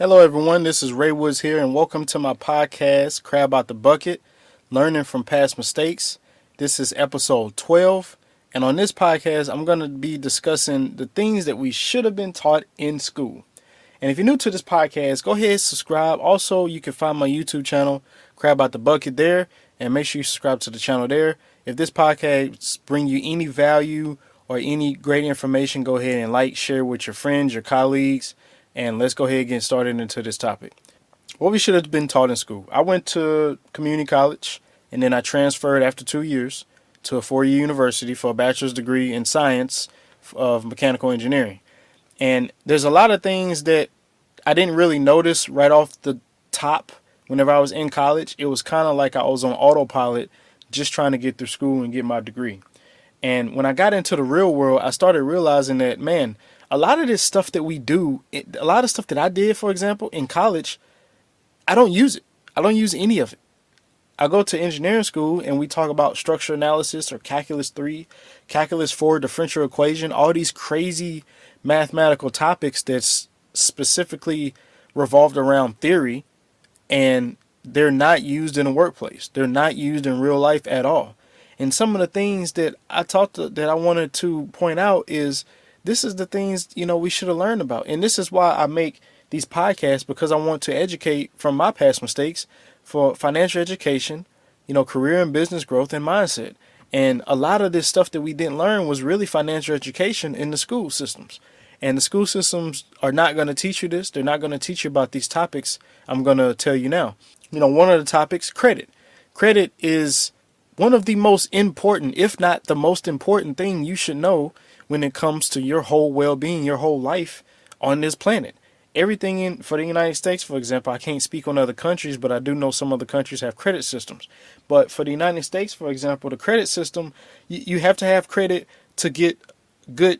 Hello, everyone. This is Ray Woods here, and welcome to my podcast, Crab Out the Bucket, Learning from Past Mistakes. This is episode 12, and on this podcast, I'm going to be discussing the things that we should have been taught in school. And if you're new to this podcast, go ahead and subscribe. Also, you can find my YouTube channel, Crab Out the Bucket, there, and make sure you subscribe to the channel there. If this podcast bring you any value or any great information, go ahead and like, share with your friends, your colleagues, and let's go ahead and get started into this topic. What we should have been taught in school. I went to community college, and then I transferred after 2 years to a 4-year university for a bachelor's degree in science of mechanical engineering. And there's a lot of things that I didn't really notice right off the top whenever I was in college. It was kind of like I was on autopilot just trying to get through school and get my degree. And when I got into the real world, I started realizing that, man, a lot of this stuff that we do, a lot of stuff that I did, for example, in college, I don't use it. I don't use any of it. I go to engineering school and we talk about structure analysis or calculus 3, calculus 4, differential equation, all these crazy mathematical topics that's specifically revolved around theory, and they're not used in the workplace. They're not used in real life at all. And some of the things that that I wanted to point out is this is the things, we should have learned about. And this is why I make these podcasts, because I want to educate from my past mistakes for financial education, career and business growth and mindset. And a lot of this stuff that we didn't learn was really financial education in the school systems. And the school systems are not going to teach you this. They're not going to teach you about these topics I'm going to tell you now. One of the topics, credit. Credit is one of the most important, if not the most important thing you should know when it comes to your whole well-being, your whole life on this planet. Everything for the United States, for example, I can't speak on other countries, but I do know some other countries have credit systems. But for the United States, for example, the credit system, you have to have credit to get good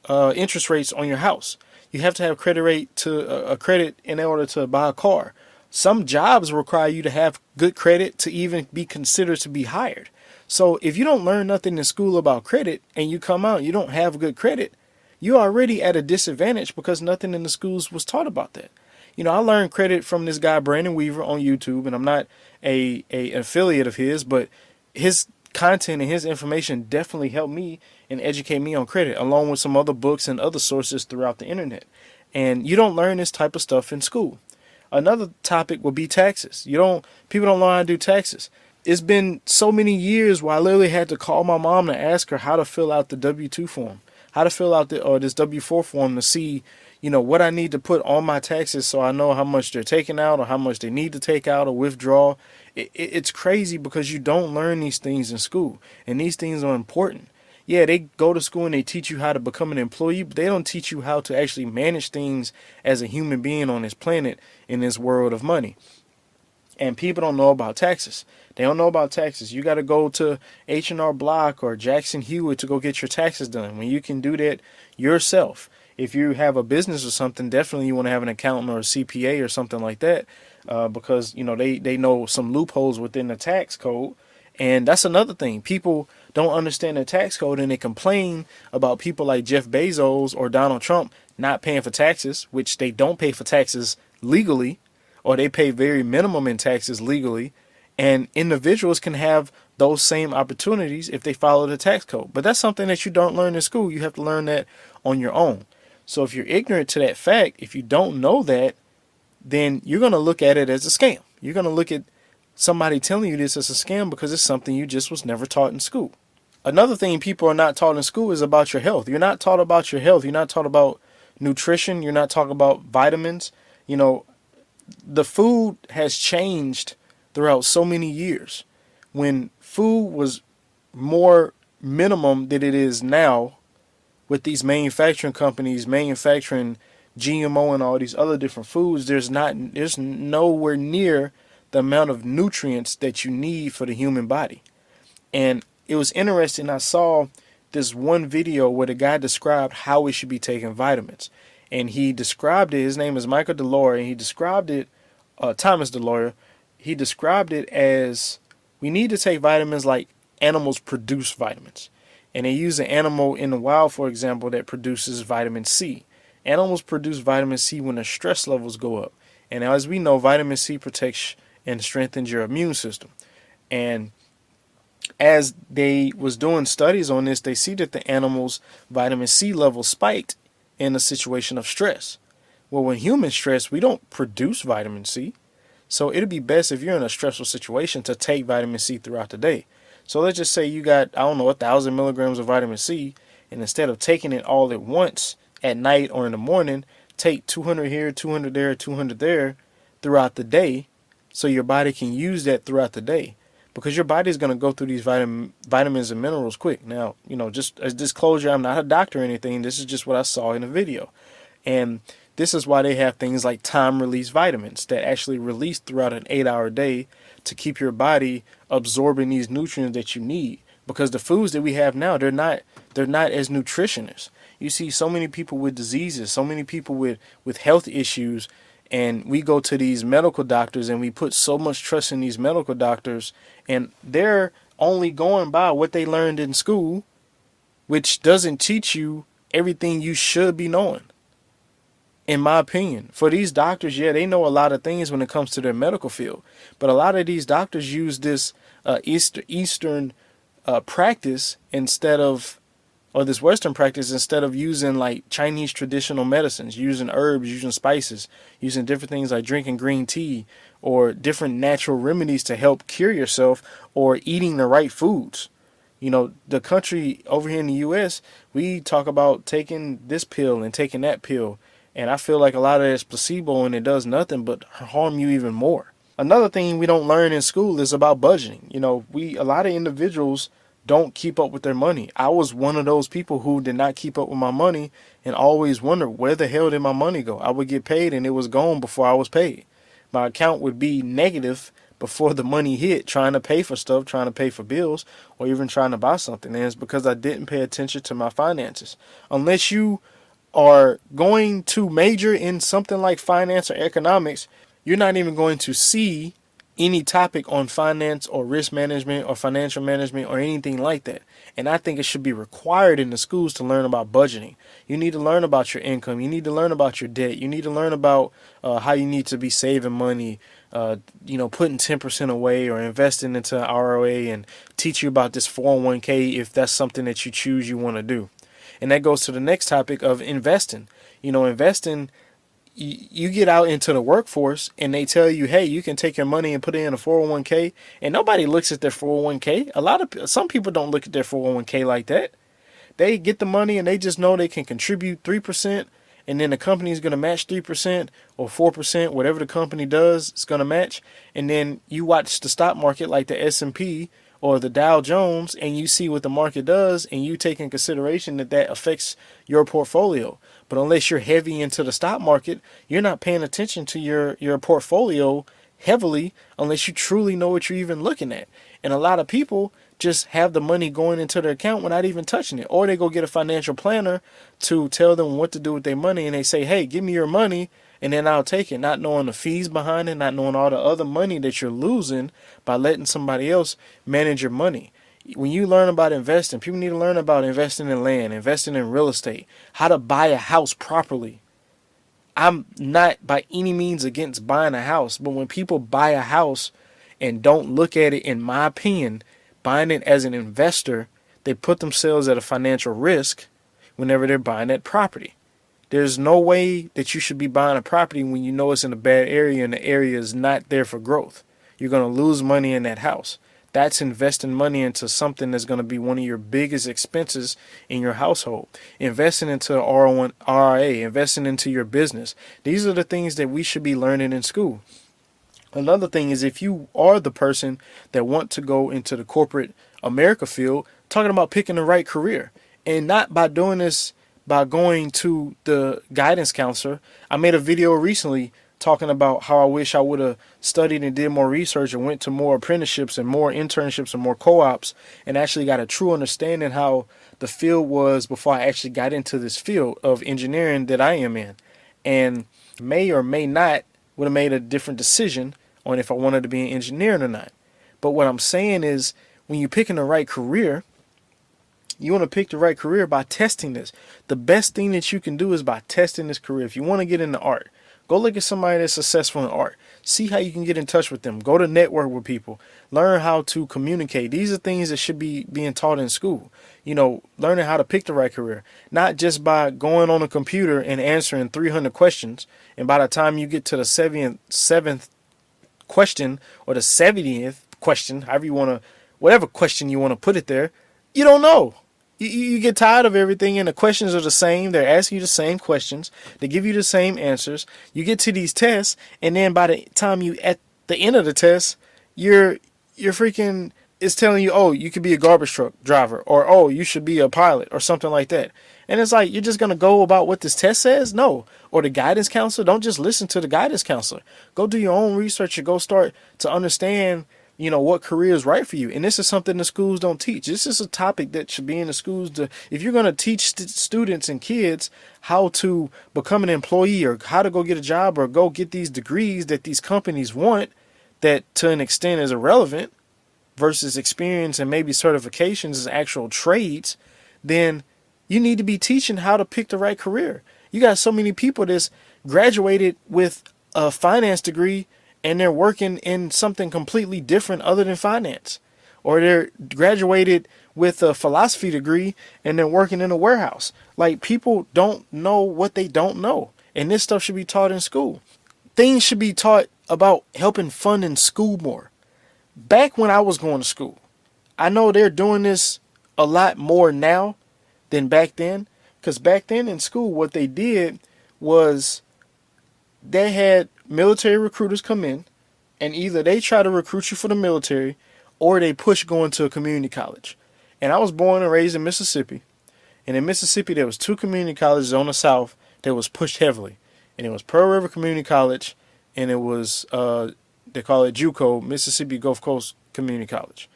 interest rates on your house. You have to have credit in order to buy a car. Some jobs require you to have good credit to even be considered to be hired. So if you don't learn nothing in school about credit and you come out, you don't have good credit, you're already at a disadvantage because nothing in the schools was taught about that. I learned credit from this guy, Brandon Weaver, on YouTube, and I'm not an affiliate of his, but his content and his information definitely helped me and educate me on credit, along with some other books and other sources throughout the internet. And you don't learn this type of stuff in school. Another topic would be taxes. People don't learn how to do taxes. It's been so many years where I literally had to call my mom to ask her how to fill out the W-2 form, how to fill out this W-4 form to see, what I need to put on my taxes so I know how much they're taking out or how much they need to take out or withdraw. It's crazy because you don't learn these things in school, and these things are important. Yeah, they go to school and they teach you how to become an employee, but they don't teach you how to actually manage things as a human being on this planet in this world of money. And people don't know about taxes. They don't know about taxes. You got to go to H&R Block or Jackson Hewitt to go get your taxes done when you can do that yourself. If you have a business or something, definitely you want to have an accountant or a CPA or something like that, because they know some loopholes within the tax code. And that's another thing. People don't understand the tax code, and they complain about people like Jeff Bezos or Donald Trump not paying for taxes, which they don't pay for taxes legally, or they pay very minimum in taxes legally. And individuals can have those same opportunities if they follow the tax code. But that's something that you don't learn in school. You have to learn that on your own. So if you're ignorant to that fact, if you don't know that, then you're going to look at it as a scam. You're going to look at somebody telling you this as a scam because it's something you just was never taught in school. Another thing people are not taught in school is about your health. You're not taught about your health. You're not taught about nutrition. You're not taught about vitamins. The food has changed throughout so many years. When food was more minimum than it is now, with these manufacturing companies manufacturing GMO and all these other different foods, there's nowhere near the amount of nutrients that you need for the human body. And it was interesting. I saw this one video where the guy described how we should be taking vitamins. And he described it, his name is Michael DeLauria, and he described it, Thomas DeLauria, he described it as we need to take vitamins like animals produce vitamins. And they use an animal in the wild, for example, that produces vitamin C. Animals produce vitamin C when their stress levels go up. And as we know, vitamin C protects and strengthens your immune system. And as they was doing studies on this, they see that the animals' vitamin C levels spiked in a situation of stress. Well, when humans stress, we don't produce vitamin C. So it'd be best if you're in a stressful situation to take vitamin C throughout the day. So let's just say you got, I don't know, 1,000 milligrams of vitamin C, and instead of taking it all at once at night or in the morning, take 200 here, 200 there, 200 there throughout the day, so your body can use that throughout the day. Because your body is going to go through these vitamins and minerals quick. Now, just as disclosure, I'm not a doctor or anything. This is just what I saw in a video. And this is why they have things like time-release vitamins that actually release throughout an 8-hour day to keep your body absorbing these nutrients that you need. Because the foods that we have now, they're not as nutritious. You see so many people with diseases, so many people with health issues, and we go to these medical doctors and we put so much trust in these medical doctors, and they're only going by what they learned in school, which doesn't teach you everything you should be knowing. In my opinion, for these doctors, yeah, they know a lot of things when it comes to their medical field, but a lot of these doctors use this Eastern practice instead of, or this Western practice, instead of using like Chinese traditional medicines, using herbs, using spices, using different things like drinking green tea or different natural remedies to help cure yourself, or eating the right foods. The country over here in the U.S., we talk about taking this pill and taking that pill. And I feel like a lot of it's placebo, and it does nothing but harm you even more. Another thing we don't learn in school is about budgeting. A lot of individuals don't keep up with their money. I was one of those people who did not keep up with my money and always wondered, where the hell did my money go? I would get paid and it was gone before I was paid. My account would be negative before the money hit, trying to pay for stuff, trying to pay for bills, or even trying to buy something. And it's because I didn't pay attention to my finances. Unless you are going to major in something like finance or economics, you're not even going to see any topic on finance or risk management or financial management or anything like that. And I think it should be required in the schools to learn about budgeting. You need to learn about your income. You need to learn about your debt. You need to learn about how you need to be saving money, putting 10% away or investing into an ROA, and teach you about this 401k if that's something that you choose you want to do. And that goes to the next topic of investing. Investing, you get out into the workforce and they tell you, hey, you can take your money and put it in a 401k, and nobody looks at their 401k. Some people don't look at their 401k like that. They get the money and they just know they can contribute 3%, and then the company is going to match 3% or 4%, whatever the company does, it's going to match. And then you watch the stock market like the S&P or the Dow Jones, and you see what the market does, and you take in consideration that affects your portfolio. But unless you're heavy into the stock market, you're not paying attention to your portfolio heavily unless you truly know what you're even looking at. And a lot of people just have the money going into their account without even touching it. Or they go get a financial planner to tell them what to do with their money, and they say, hey, give me your money, and then I'll take it, not knowing the fees behind it, not knowing all the other money that you're losing by letting somebody else manage your money. When you learn about investing, people need to learn about investing in land, investing in real estate, how to buy a house properly. I'm not by any means against buying a house, but when people buy a house and don't look at it, in my opinion, buying it as an investor, they put themselves at a financial risk whenever they're buying that property. There's no way that you should be buying a property when you know it's in a bad area and the area is not there for growth. You're going to lose money in that house. That's investing money into something that's going to be one of your biggest expenses in your household. Investing into an RIA, investing into your business. These are the things that we should be learning in school. Another thing is, if you are the person that want to go into the corporate America field, talking about picking the right career, and not by doing this by going to the guidance counselor. I made a video recently talking about how I wish I would have studied and did more research and went to more apprenticeships and more internships and more co-ops, and actually got a true understanding how the field was before I actually got into this field of engineering that I am in. And may or may not would have made a different decision on if I wanted to be an engineer or not. But what I'm saying is, when you're picking the right career, You want to pick the right career by testing this. The best thing that you can do is by testing this career. If you want to get into art, go look at somebody that's successful in art. See how you can get in touch with them. Go to network with people. Learn how to communicate. These are things that should be being taught in school. Learning how to pick the right career. Not just by going on a computer and answering 300 questions. And by the time you get to the seventh question or the 70th question, whatever question you want to put it there, you don't know. You get tired of everything and the questions are the same. They're asking you the same questions. They give you the same answers. You get to these tests, and then by the time you at the end of the test, you're freaking, it's telling you, oh, you could be a garbage truck driver, or oh, you should be a pilot or something like that. And it's like, you're just going to go about what this test says? No. Or the guidance counselor? Don't just listen to the guidance counselor. Go do your own research and go start to understand what career is right for you. And this is something the schools don't teach. This is a topic that should be in the schools. If you're going to teach students and kids how to become an employee or how to go get a job or go get these degrees that these companies want, that to an extent is irrelevant, versus experience and maybe certifications as actual trades, then you need to be teaching how to pick the right career. You got so many people that's graduated with a finance degree and they're working in something completely different other than finance. Or they're graduated with a philosophy degree and they're working in a warehouse. Like, people don't know what they don't know. And this stuff should be taught in school. Things should be taught about helping fund in school more. Back when I was going to school, I know they're doing this a lot more now than back then. Because back then in school, what they did was they had military recruiters come in, and either they try to recruit you for the military or they push going to a community college. And I was born and raised in Mississippi. And in Mississippi, there was 2 community colleges on the south that was pushed heavily. And it was Pearl River Community College, and it was, they call it JUCO, Mississippi Gulf Coast Community College.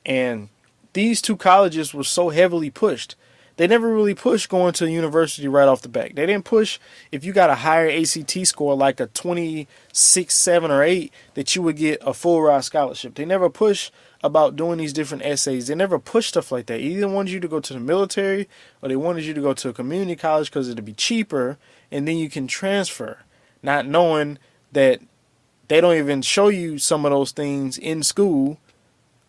And these 2 colleges were so heavily pushed. They never really pushed going to a university right off the bat. They didn't push if you got a higher ACT score, like a 26, 7, or 8, that you would get a full ride scholarship. They never push about doing these different essays. They never push stuff like that. Either wanted you to go to the military or they wanted you to go to a community college because it'd be cheaper and then you can transfer. Not knowing that they don't even show you some of those things in school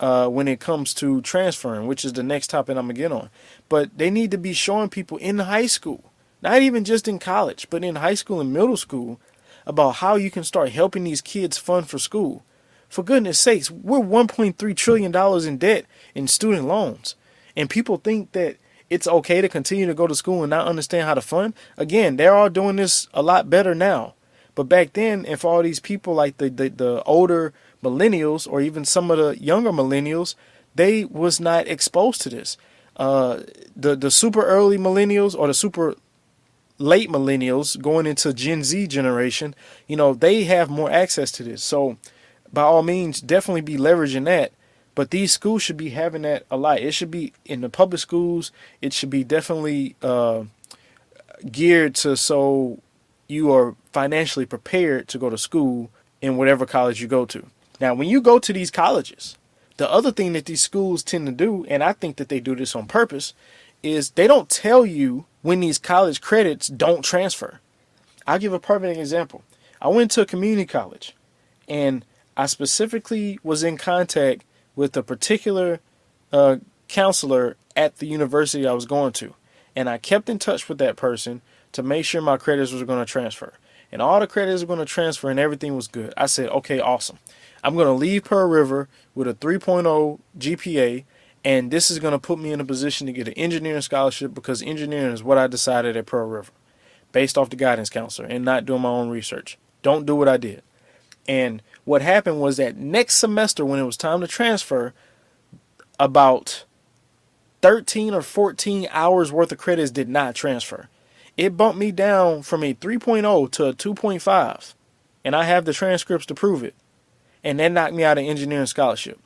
when it comes to transferring, which is the next topic I'm going to get on. But they need to be showing people in high school, not even just in college, but in high school and middle school, about how you can start helping these kids fund for school. For goodness sakes, we're $1.3 trillion in debt in student loans. And people think that it's okay to continue to go to school and not understand how to fund. Again, they're all doing this a lot better now. But back then, and for all these people like the older millennials or even some of the younger millennials, they was not exposed to this. The super early millennials or the super late millennials going into Gen Z generation, they have more access to this. So by all means, definitely be leveraging that. But these schools should be having that a lot. It should be in the public schools. It should be definitely geared to so you are financially prepared to go to school in whatever college you go to. Now, when you go to these colleges, the other thing that these schools tend to do, and I think that they do this on purpose, is they don't tell you when these college credits don't transfer. I'll give a perfect example. I went to a community college, and I specifically was in contact with a particular counselor at the university I was going to. And I kept in touch with that person to make sure my credits was going to transfer. And all the credits were going to transfer and everything was good. I said, okay, awesome. I'm going to leave Pearl River with a 3.0 GPA, and this is going to put me in a position to get an engineering scholarship because engineering is what I decided at Pearl River based off the guidance counselor and not doing my own research. Don't do what I did. And what happened was that next semester when it was time to transfer, about 13 or 14 hours worth of credits did not transfer. It bumped me down from a 3.0 to a 2.5, and I have the transcripts to prove it. And that knocked me out of engineering scholarship.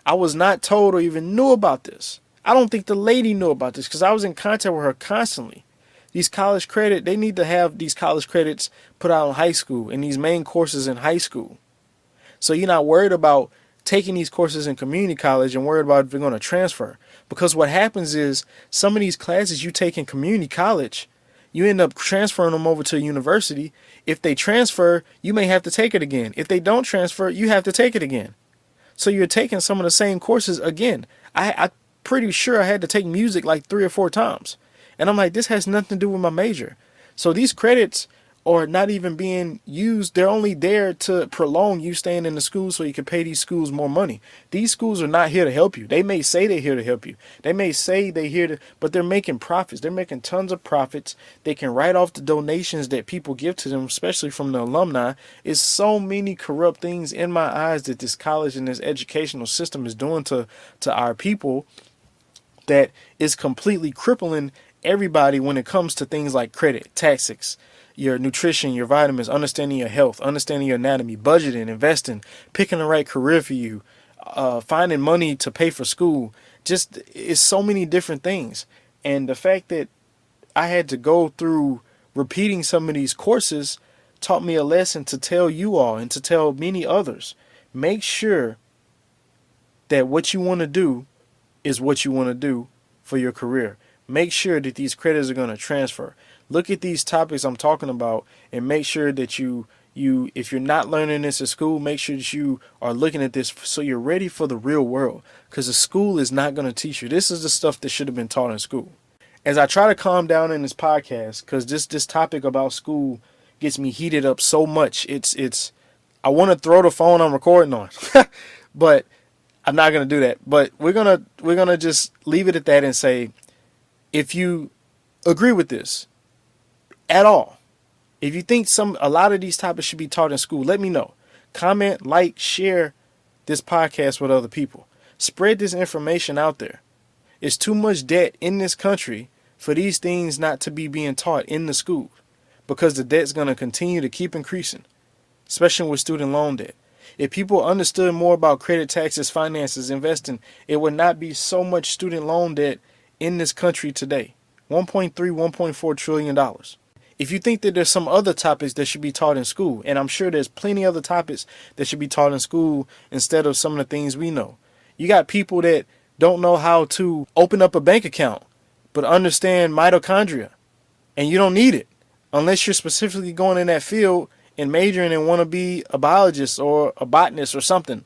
I was not told or even knew about this. I don't think the lady knew about this because I was in contact with her constantly. These college credit, they need to have these college credits put out in high school and these main courses in high school. So you're not worried about taking these courses in community college and worried about if they're going to transfer. Because what happens is some of these classes you take in community college, you end up transferring them over to a university. If they transfer, you may have to take it again. If they don't transfer, you have to take it again. So you're taking some of the same courses again. I'm pretty sure I had to take music like 3 or 4 times. And I'm like, this has nothing to do with my major. So these credits are not even being used. They're only there to prolong you staying in the school so you can pay these schools more money. These schools are not here to help you. They may say they're here to help you. They may say they're here to, but they're making profits. They're making tons of profits. They can write off the donations that people give to them, especially from the alumni. It's so many corrupt things in my eyes that this college and this educational system is doing to our people that is completely crippling everybody when it comes to things like credit, taxes, your nutrition, your vitamins, understanding your health, understanding your anatomy, budgeting, investing, picking the right career for you, finding money to pay for school. Just, it's so many different things. And the fact that I had to go through repeating some of these courses taught me a lesson to tell you all and to tell many others. Make sure that what you want to do is what you want to do for your career. Make sure that these credits are going to transfer. Look at these topics I'm talking about and make sure that you if you're not learning this at school, make sure that you are looking at this so you're ready for the real world, because the school is not going to teach you. This is the stuff that should have been taught in school. As I try to calm down in this podcast, because this topic about school gets me heated up so much, it's I want to throw the phone I'm recording on, but I'm not going to do that. But we're gonna just leave it at that and say, if you agree with this at all, if you think a lot of these topics should be taught in school, let me know. Comment, like, share this podcast with other people. Spread this information out there. It's too much debt in this country for these things not to be being taught in the school, because the debt's going to continue to keep increasing, especially with student loan debt. If people understood more about credit, taxes, finances, investing, it would not be so much student loan debt in this country today. $1.3, $1.4 trillion. If you think that there's some other topics that should be taught in school, and I'm sure there's plenty other topics that should be taught in school instead of some of the things we know. You got people that don't know how to open up a bank account, but understand mitochondria, and you don't need it unless you're specifically going in that field and majoring and want to be a biologist or a botanist or something,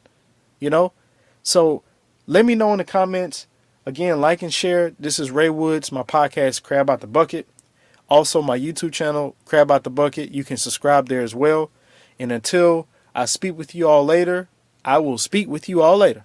So let me know in the comments. Again, like and share. This is Ray Woods, my podcast, Crab Out the Bucket. Also, my YouTube channel, Crab Out the Bucket. You can subscribe there as well. And until I speak with you all later, I will speak with you all later.